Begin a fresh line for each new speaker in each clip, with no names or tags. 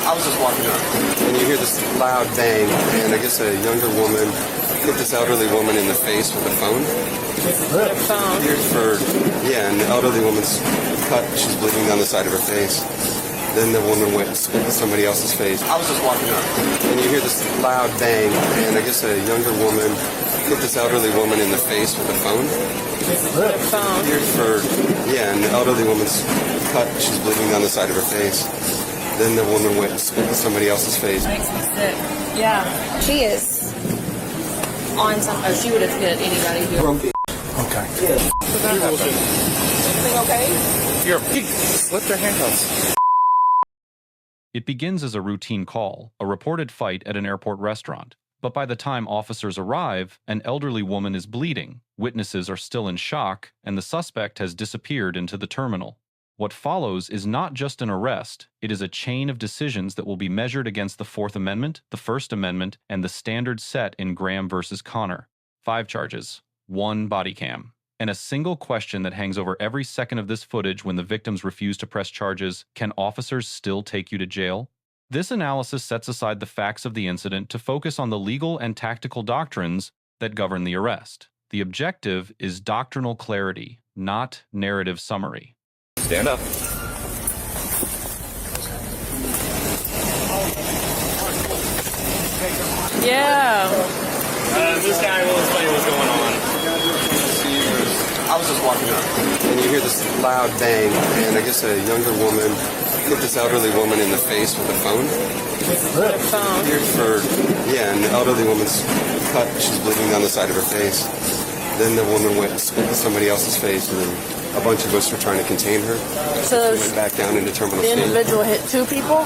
I was just walking up, and you hear this loud bang, and I guess a younger woman hit this elderly woman in the face with a phone. And the elderly woman's cut. She's bleeding down the side of her face. Then the woman went and spit in somebody else's face. I was just walking up, and you hear this loud bang, and I guess a younger woman hit this elderly woman in the face with a phone. And the elderly woman's cut. She's bleeding down the side of her face. Then the woman went and spit in somebody else's face.
Makes me sick. Yeah.
She is on something.
Oh, she would have hit anybody here.
Okay.
Everything okay?
You're a pig. Slip their handcuffs.
It begins as a routine call, a reported fight at an airport restaurant. But by the time officers arrive, an elderly woman is bleeding, witnesses are still in shock, and the suspect has disappeared into the terminal. What follows is not just an arrest, it is a chain of decisions that will be measured against the Fourth Amendment, the First Amendment, and the standards set in Graham versus Connor. 5 charges, 1 body cam, and a single question that hangs over every second of this footage when the victims refuse to press charges: can officers still take you to jail? This analysis sets aside the facts of the incident to focus on the legal and tactical doctrines that govern the arrest. The objective is doctrinal clarity, not narrative summary.
Stand up.
Yeah.
This guy will explain what's going on.
I was just walking up, and you hear this loud bang, and I guess a younger woman hit this elderly woman in the face with a phone. And the elderly woman's cut. She's bleeding down the side of her face. Then the woman went and spit in somebody else's face, and then a bunch of us were trying to contain her.
So
She went back down into Terminal
the
C.
individual hit 2 people?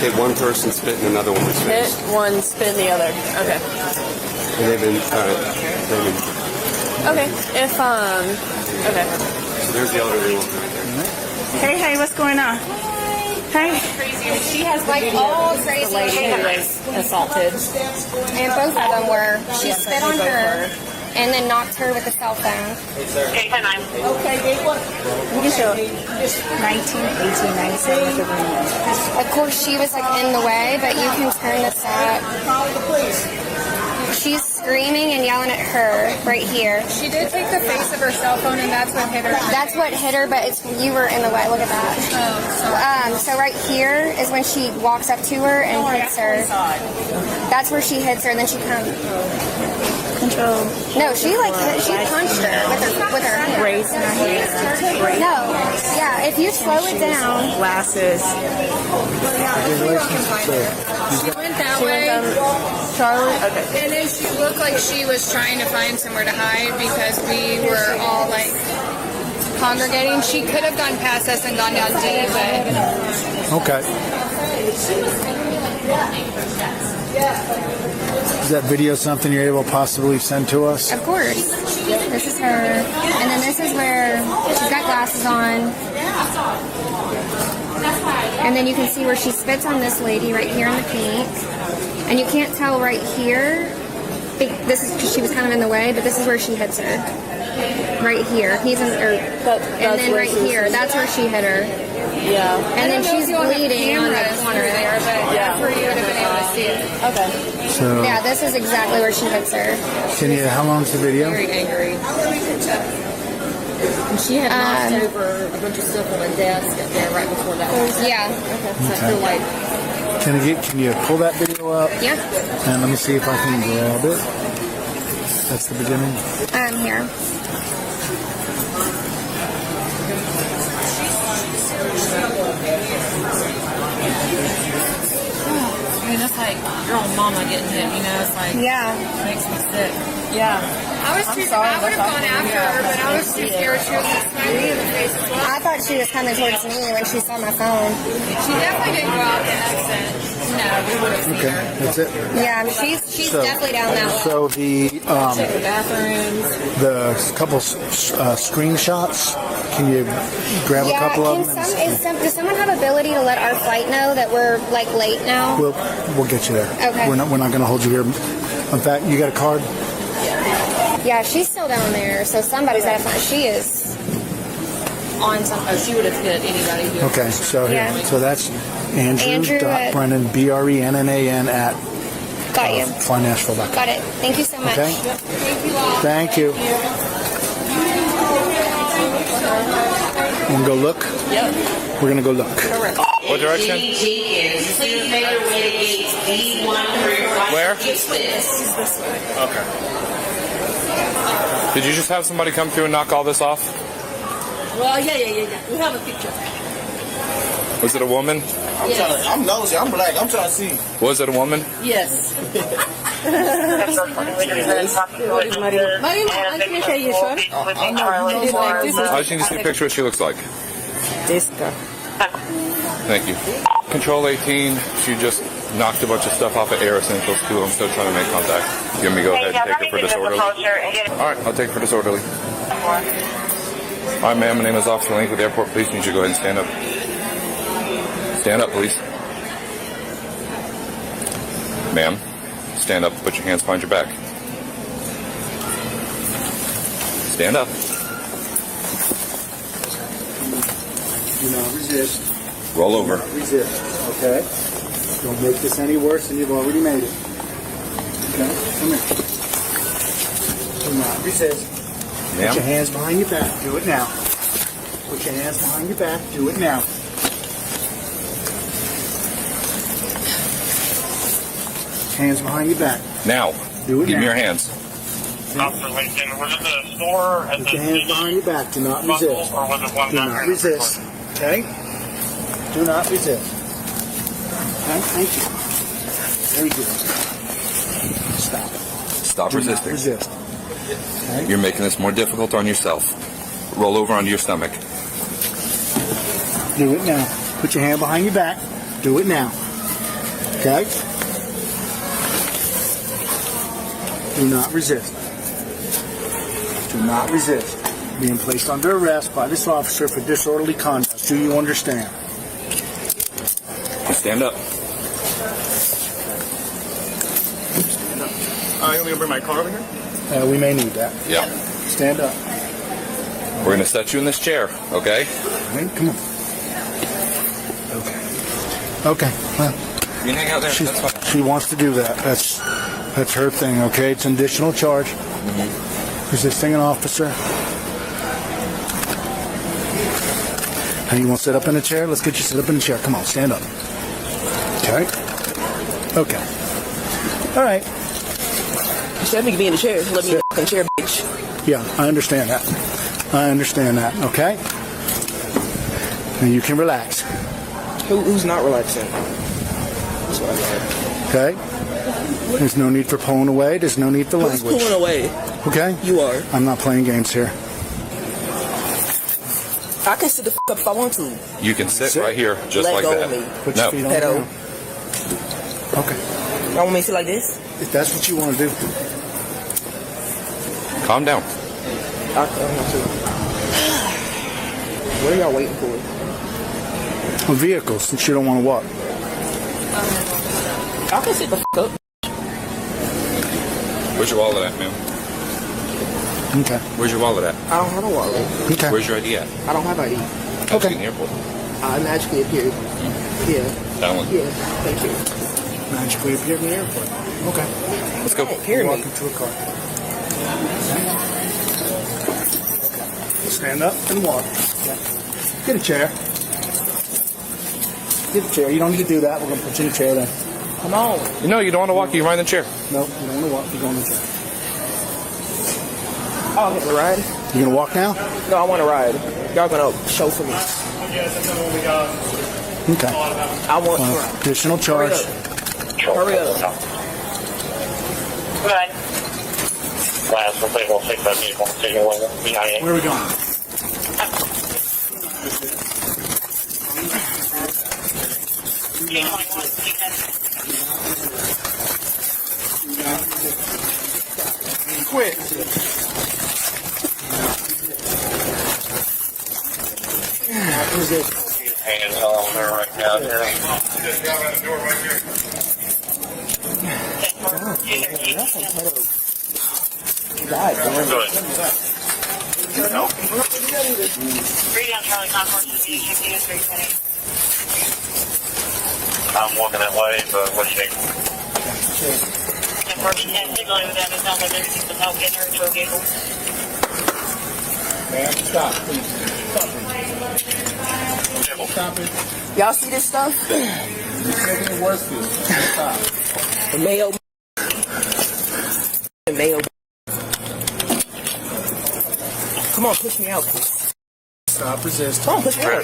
Hit one person, spit in another woman's
Hit
face.
one, spin the other. Okay.
And they've been
Okay. Okay.
so there's the elderly woman right there.
Hey, what's going on? Hey.
She has like all crazy
The lady who was assaulted.
and both of them were. She spit on her and then knocked her with a cell phone.
Okay, you can show it. 19, 18, 97.
Of course, she was like in the way, but you can turn this up. She's screaming and yelling at her right here.
She did take the face of her cell phone, and that's what hit her.
That's what hit her, but you were in the way. Look at that. So right here is when she walks up to her and hits her. That's where she hits her, and then she comes.
Control.
No, she punched her with her hand.
Raising her hand.
No, yeah. If you slow it down.
Glasses.
She went that way,
Charlie? Okay.
and then she looked like she was trying to find somewhere to hide because we were all like congregating. She could have gone past us and gone down D, but
Okay. Is that video something you're able to possibly send to us?
Of course. This is her, and then this is where she's got glasses on. And then you can see where she spits on this lady right here in the pink. And you can't tell right here. This is because she was kind of in the way, but this is where she hits her. Right here. And then right here. That's where she hit her.
Yeah.
And then she's bleeding on the corner there, but
that's where you would have been able to see it.
Okay.
So,
yeah, this is exactly where she hits her.
how long's the video?
Very angry. And she had knocked over a bunch of stuff on the desk up there right before that.
Yeah.
Okay. So I feel like
Can you pull that video up?
Yeah.
And let me see if I can grab it. That's the beginning.
Here.
I mean, that's like your own mama getting hit, you know? It's like,
Yeah.
it makes me sick. Yeah.
I would have gone after her, but I was too scared. She was smacking me in the face as well.
I thought she was coming towards me when she saw my phone.
She definitely didn't go out the exit.
No, we would have seen
Okay,
her.
that's it.
Yeah, she's definitely down that way.
So the
Check the bathrooms.
the couple screenshots. Can you grab a couple of them?
Does someone have ability to let our flight know that we're like late now?
We'll get you there.
Okay.
We're not going to hold you here. In fact, you got a card?
Yeah, she's still down there, so somebody's got to find. She is on something.
Oh, she would have hit anybody here.
Okay, so here,
Yeah.
so that's Andrew.Brennan, BRENNAN at
Got you.
FlyNashville.com.
Got it. Thank you so much.
Okay. Thank you. Want to go look?
Yep.
We're going to go look.
Correct.
What direction?
Please make your way to gates B135.
Where?
This way.
Okay. Did you just have somebody come through and knock all this off?
Well, yeah. We have a picture.
Was it a woman?
I'm nosy. I'm black. I'm trying to see.
Was it a woman?
Yes. Marima, I can show you, sure.
I just need to see a picture of what she looks like.
This girl.
Thank you. Control 18, she just knocked a bunch of stuff off of Air Essentials too. I'm still trying to make contact. You want me to go ahead and take her for disorderly? Alright, I'll take her for disorderly. Alright, ma'am, my name is Officer Link with the Airport Police. You need you to go ahead and stand up. Stand up, please. Ma'am, stand up. Put your hands behind your back. Stand up.
Do not resist.
Roll over.
Do not resist. Okay? Don't make this any worse than you've already made it. Okay? Come here. Do not resist. Put your
Ma'am?
hands behind your back. Do it now. Put your hands behind your back. Do it now. Hands behind your back.
Now.
Do it
Give
now.
me your hands.
Officer Lincoln, was it the store at
Put
the
your hands behind your back. Do not resist.
or was it one
Do
down
not
here?
resist. Okay? Do not resist. Okay? Thank you. Very good. Stop.
Stop
Do not
resisting.
resist. Okay?
You're making this more difficult on yourself. Roll over onto your stomach.
Do it now. Put your hand behind your back. Do it now. Okay? Do not resist. Do not resist. Being placed under arrest by this officer for disorderly conduct. Do you understand?
Stand up.
You want me to bring my car over here?
We may need that.
Yeah.
Stand up.
We're going to set you in this chair, okay?
All right, come on. Okay. Okay. Well,
You can hang out there. That's fine.
she wants to do that. That's her thing, okay? It's an additional charge. Resisting an officer. Hey, you want to sit up in a chair? Let's get you sit up in a chair. Come on, stand up. Okay. Okay. All right.
You said me to be in the chair. Let me in the chair, bitch.
Yeah, I understand that. I understand that, okay? And you can relax,
Who's not relaxing? That's what I got.
okay? There's no need for pulling away. There's no need for
Who's
language.
pulling away?
Okay?
You are.
I'm not playing games here.
I can sit the up if I want to.
You can sit
Sit.
right here, just
Let
like
go
that.
of me.
Put your feet on the
Pedo.
ground. Okay.
Y'all want me to sit like this?
If that's what you want to do.
Calm down.
I want to. What are y'all waiting for?
Well, vehicles, since you don't want to walk.
I can sit the up.
Where's your wallet at, ma'am?
Okay.
Where's your wallet at?
I don't have a wallet.
Okay.
Where's your ID at?
I don't have ID.
Okay. In the airport.
I magically appeared. Yeah.
That one.
Yeah. Thank you.
Magically appear in the airport. Okay.
Let's go.
Appear
Walk
me.
into a car. Okay. Stand up and walk. Okay. Get a chair. Get a chair. You don't need to do that. We're going to put you in a chair then.
Come on.
No, you don't want to walk. You ride in the chair.
No, you don't want to walk. You're going in the chair.
I'll get the ride.
You going to walk now?
No, I want to ride. Y'all gonna show for me.
Okay.
I want to ride.
Additional charge.
Hurry up.
Good. Last, we'll take that vehicle and take it away behind you.
Where are we going? Quit.
Hanging on there right now.
God,
Good.
Three down Charlie Concourse is the 320.
I'm walking that way, but what do you think?
Man, stop, please. Stop it.
Y'all see this stuff?
You're making it worse for you. Stop.
The mayo. The mayo. Come on, push me out.
Stop resisting.
Come on, push me out.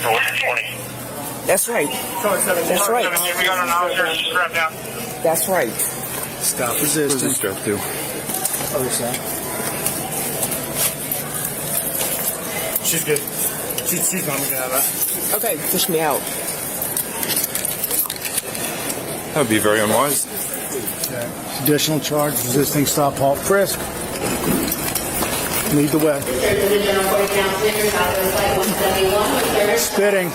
That's right. That's right.
We got an officer strapped down.
That's right.
Stop resisting.
Strap too.
Other side. She's good. She's not gonna have that.
Okay, push me out.
That would be very unwise.
Okay. Additional charge, resisting, stop, halt, frisk. Lead the way. Spitting.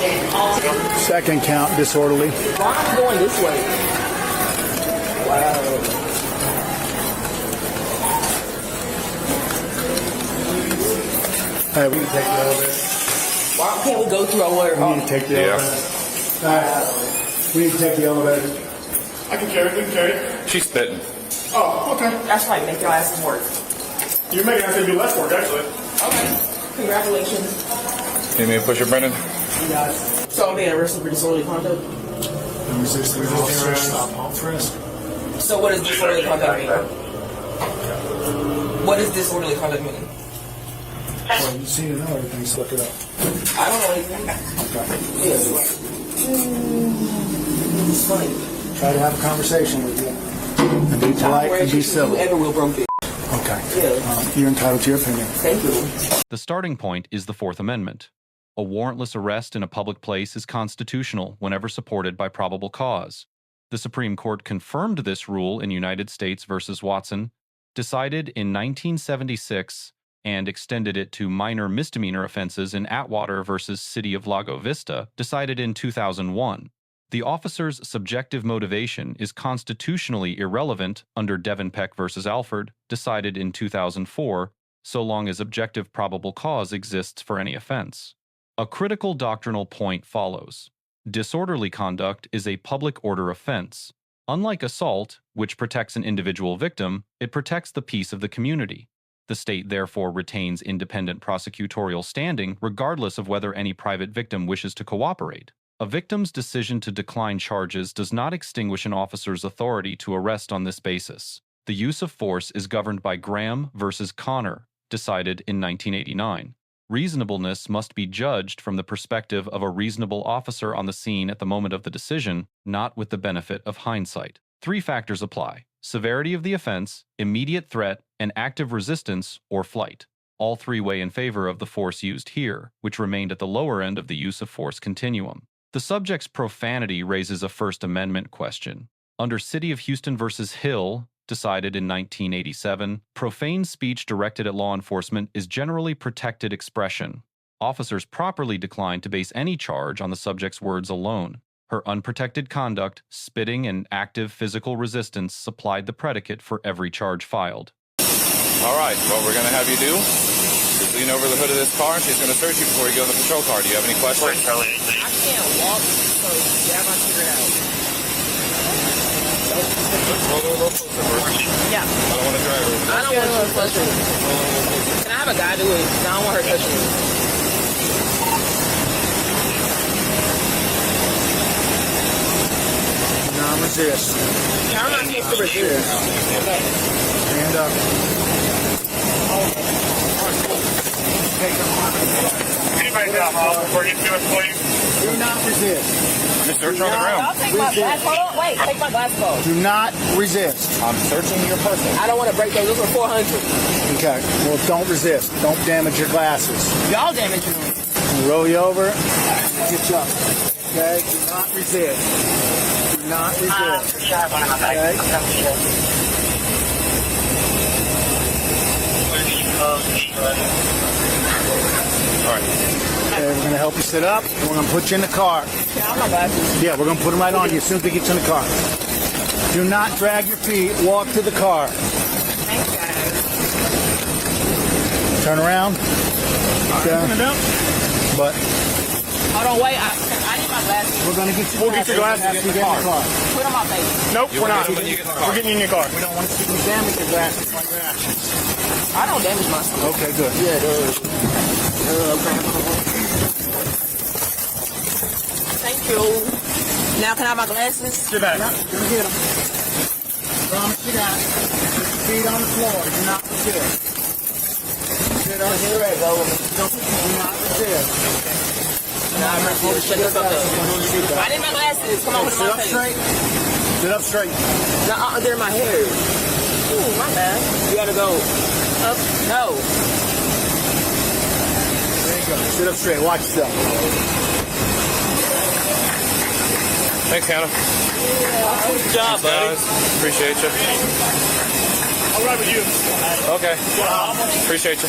Second count, disorderly.
I'm going this way. Wow.
Hey, we can take the elevator.
Why can't we go through our water?
We need to take the elevator. All right. We need to take the elevator. I can carry it.
She's spitting.
Oh, okay.
That's right, make your asses work.
You're making us do less work, actually.
Okay. Congratulations.
Need me to push it, Brendan?
You got it.
So I'm being arrested for disorderly conduct.
Resisting, stop, halt, frisk.
So what does disorderly conduct mean? What does disorderly conduct mean?
Well, you seem to know everything, so look it up.
I don't know anything.
Okay.
It's funny.
Try to have a conversation with you. And be polite and be civil.
Whoever will broke it.
Okay.
Yeah.
You're entitled to your opinion.
Thank you.
The starting point is the Fourth Amendment. A warrantless arrest in a public place is constitutional whenever supported by probable cause. The Supreme Court confirmed this rule in United States v. Watson, decided in 1976, and extended it to minor misdemeanor offenses in Atwater v. City of Lago Vista, decided in 2001. The officer's subjective motivation is constitutionally irrelevant under Devenpeck v. Alford, decided in 2004, so long as objective probable cause exists for any offense. A critical doctrinal point follows. Disorderly conduct is a public order offense. Unlike assault, which protects an individual victim, it protects the peace of the community. The state therefore retains independent prosecutorial standing regardless of whether any private victim wishes to cooperate. A victim's decision to decline charges does not extinguish an officer's authority to arrest on this basis. The use of force is governed by Graham v. Connor, decided in 1989. Reasonableness must be judged from the perspective of a reasonable officer on the scene at the moment of the decision, not with the benefit of hindsight. 3 factors apply: severity of the offense, immediate threat, and active resistance or flight. All 3 weigh in favor of the force used here, which remained at the lower end of the use of force continuum. The subject's profanity raises a First Amendment question. Under City of Houston v. Hill, decided in 1987, profane speech directed at law enforcement is generally protected expression. Officers properly declined to base any charge on the subject's words alone. Her unprotected conduct, spitting, and active physical resistance supplied the predicate for every charge filed.
All right, what we're going to have you do is lean over the hood of this car, and she's going to search you before you go in the patrol car. Do you have any questions?
I can't walk, so you have to figure it out. Yeah.
I don't want to drive her.
I don't want her touching me. Can I have a guy do it? I don't want her touching me.
Non-resist.
How am I supposed to resist?
Stand up.
Anybody got Hobble before you do it, please?
Do not resist.
Just search her on the ground.
I'll take my glass. Hold on. Wait. Take my glass off.
Do not resist.
I'm searching your person.
I don't want to break those. Those are 400.
Okay. Well, don't resist. Don't damage your glasses.
Y'all damaging me.
I'll roll you over. Get you up. Okay. Do not resist. Do not resist. Okay.
All right.
Okay, we're going to help you sit up, and we're going to put you in the car. Yeah, we're going to put them right on you as soon as we get you in the car. Do not drag your feet. Walk to the car. Turn around. Okay. But
Hold on, wait. I need my
my glasses.
We're gonna get you.
We'll get your glasses
after you
in the
get in
car.
Put them on face.
Nope, we're not.
when you get in the car.
We're getting in your car.
We don't want to see you damage your glasses by your actions.
I don't damage myself.
Okay, good.
Thank you. Now can I have my glasses?
Sit back.
Yep, you're gonna get them. Promise you that. Feet on the floor. Do not resist. Sit up. Do not resist.
Nah, I'm ready to shut this up. I need my glasses. Come on, put them
Sit
on
up
face.
straight. Sit up straight.
Nah, they're in my hair. Ooh, my bad. You gotta go up. No.
There you go. Sit up straight. Watch yourself.
Thanks, Hannah.
Good job, buddy.
Guys, appreciate you.
I'll ride with you.
Okay. Appreciate you.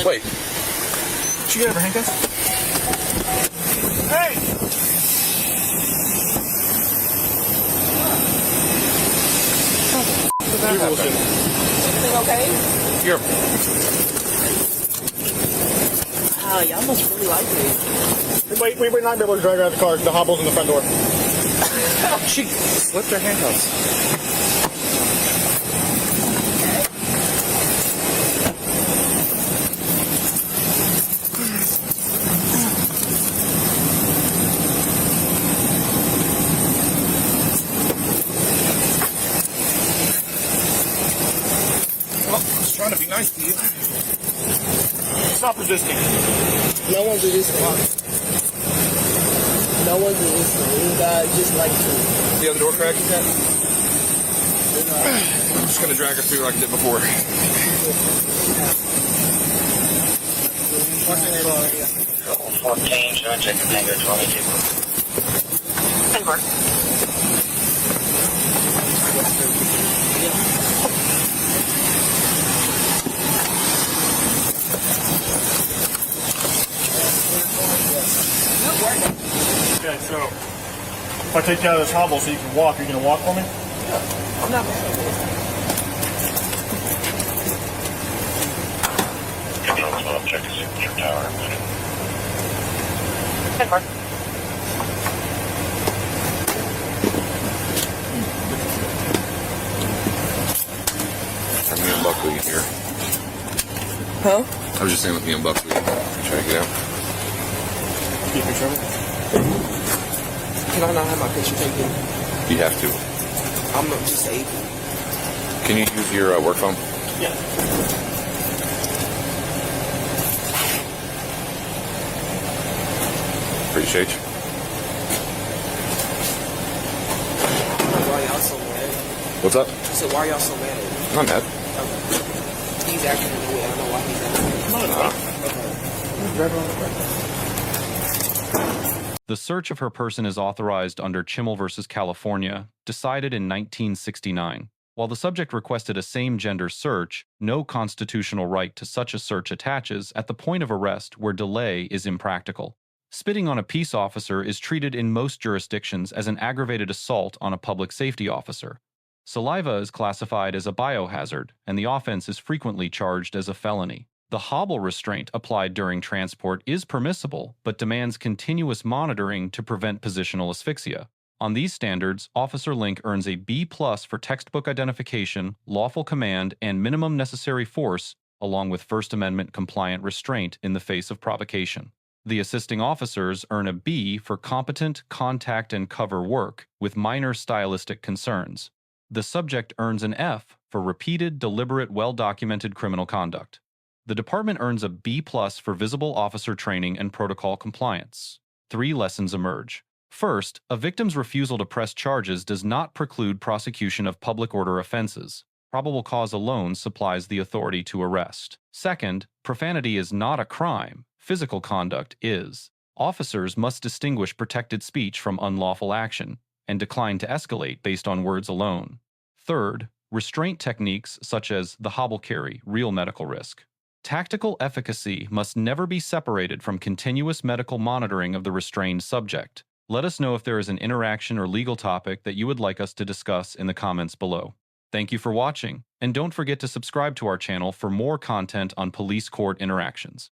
Wait.
Did you get her handcuffs? Hey!
Everything okay?
Here.
Oh, y'all must really like me.
Wait, we might not be able to drag her out of the car. The hobble's in the front door.
She slipped her handcuffs.
Well, I was trying to be nice to you. Stop resisting.
No one's resisting. No one's resisting. You guys just like to.
The other door cracked? I'm just going to drag her through like I did before.
What's the name? 14, should I check the tango 22?
Okay, so if I take you out of this hobble so you can walk, are you going to walk for me?
I'm not gonna.
Control 12, check the signature tower.
Me and Buckley in here.
Huh?
I was just saying with me and Buckley. Check it out.
Keep your trouble.
Can I not have my picture taken?
You have to.
I'm not disabled.
Can you use your work phone?
Yeah.
Appreciate you.
Why y'all so mad?
What's up?
I said, why y'all so mad?
I'm mad.
He's acting in the way. I don't know why he's acting.
No, no.
The search of her person is authorized under Chimel versus California, decided in 1969. While the subject requested a same-gender search, no constitutional right to such a search attaches at the point of arrest where delay is impractical. Spitting on a peace officer is treated in most jurisdictions as an aggravated assault on a public safety officer. Saliva is classified as a biohazard, and the offense is frequently charged as a felony. The Hobble restraint applied during transport is permissible, but demands continuous monitoring to prevent positional asphyxia. On these standards, Officer Link earns a B+ for textbook identification, lawful command, and minimum necessary force, along with First Amendment compliant restraint in the face of provocation. The assisting officers earn a B for competent contact and cover work, with minor stylistic concerns. The subject earns an F for repeated, deliberate, well-documented criminal conduct. The department earns a B+ for visible officer training and protocol compliance. 3 lessons emerge. First, a victim's refusal to press charges does not preclude prosecution of public order offenses. Probable cause alone supplies the authority to arrest. Second, profanity is not a crime. Physical conduct is. Officers must distinguish protected speech from unlawful action and decline to escalate based on words alone. Third, restraint techniques such as the hobble carry real medical risk. Tactical efficacy must never be separated from continuous medical monitoring of the restrained subject. Let us know if there is an interaction or legal topic that you would like us to discuss in the comments below. Thank you for watching, and don't forget to subscribe to our channel for more content on police court interactions.